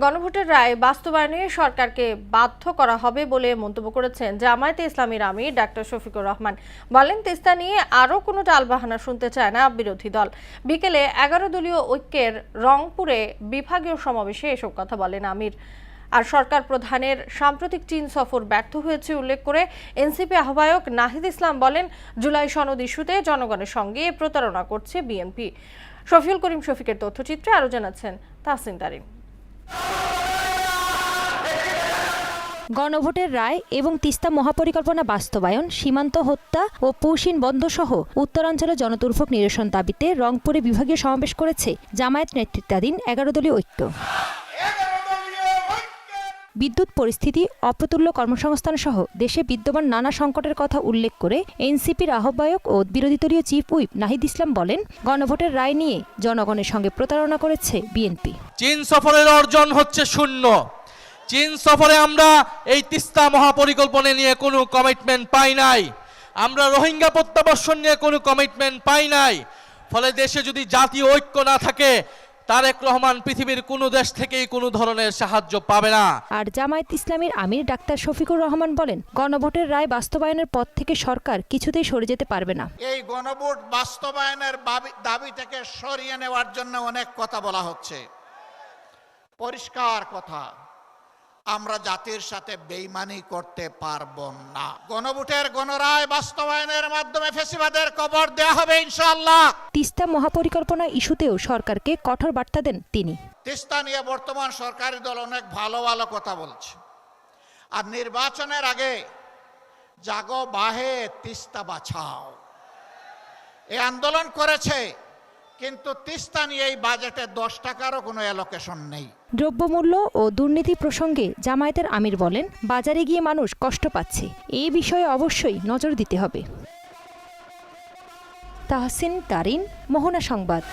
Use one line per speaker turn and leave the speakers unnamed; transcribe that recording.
গণভোটের রায় বাস্তবায়নে সরকারকে বাধ্য করা হবে বলে মন্তব্য করেছেন জামায়াতে ইসলামীর আমির ডাক্তার শফিকুর রহমান। বলেন, তিস্তা নিয়ে আরও কোনো টালবাহানা শুনতে চায় না বিরোধী দল। বিকেলে 11 দলীয় ঐক্যের রংপুরে বিভাগীয় সমাবেশে এসব কথা বলেন আমির। আর সরকার প্রধানের সাম্প্রতিক চীন সফর ব্যর্থ হয়েছে উল্লেখ করে এনসিপি আহ্বায়ক নাহিদ ইসলাম বলেন, জুলাই সনদ ইস্যুতে জনগণের সঙ্গে প্রতারণা করছে বিএনপি। শফিউল করিম শফিকের তথ্যচিত্রে আরও জানাচ্ছেন তাহসিন তারিন।
গণভোটের রায় এবং তিস্তা মহাপরিকল্পনা বাস্তবায়ন, সীমান্ত হত্যা ও পৌষিন বন্ধ সহ উত্তরাঞ্চলে জনদুর্ভোগ নিরসন দাবিতে রংপুরে বিভাগীয় সমাবেশ করেছে জামায়াত নেতৃত্বাধীন 11 দলীয় ঐক্য। বিদ্যুৎ পরিস্থিতি, অপ্রতুল্য কর্মসংস্থান সহ দেশে বিদ্যমান নানা সংকটের কথা উল্লেখ করে এনসিপির আহ্বায়ক ও বিরোধী দলীয় চিফ হুইপ নাহিদ ইসলাম বলেন, গণভোটের রায় নিয়ে জনগণের সঙ্গে প্রতারণা করেছে বিএনপি।
চীন সফরের অর্জন হচ্ছে শূন্য। চীন সফরে আমরা এই তিস্তা মহাপরিকল্পনা নিয়ে কোনো কমিটমেন্ট পাই নাই, আমরা রোহিঙ্গা প্রত্যাবর্ষণ নিয়ে কোনো কমিটমেন্ট পাই নাই। ফলে দেশে যদি জাতীয় ঐক্য না থাকে, তারেক রহমান পৃথিবীর কোনো দেশ থেকেই কোনো ধরনের সাহায্য পাবে না।
আর জামায়াত ইসলামীর আমির ডাক্তার শফিকুর রহমান বলেন, গণভোটের রায় বাস্তবায়নের পথ থেকে সরকার কিছুতেই সরে যেতে পারবে না।
এই গণভোট বাস্তবায়নের দাবি থেকে সরিয়ে নেওয়ার জন্য অনেক কথা বলা হচ্ছে। পরিষ্কার কথা, আমরা জাতির সাথে বেইমানি করতে পারবো না। গণভোটের গণরায় বাস্তবায়নের মাধ্যমে ফ্যাসিবাদের কবর দেয়া হবে ইনশাআল্লাহ।
তিস্তা মহাপরিকল্পনা ইস্যুতেও সরকারকে কঠোর বার্তা দেন তিনি।
তিস্তা নিয়ে বর্তমান সরকারি দল অনেক ভালো ভালো কথা বলছে, আর নির্বাচনের আগে জাগো বাহে তিস্তা বাঁচাও এই আন্দোলন করেছে, কিন্তু তিস্তা নিয়ে এই বাজেটে 10 টাকারও কোনো অ্যালোকেশন নেই।
দ্রব্যমূল্য ও দুর্নীতি প্রসঙ্গে জামায়াতের আমির বলেন, বাজারে গিয়ে মানুষ কষ্ট পাচ্ছে, এই বিষয়ে অবশ্যই নজর দিতে হবে। তাহসিন তারিন, মোহনা সংবাদ।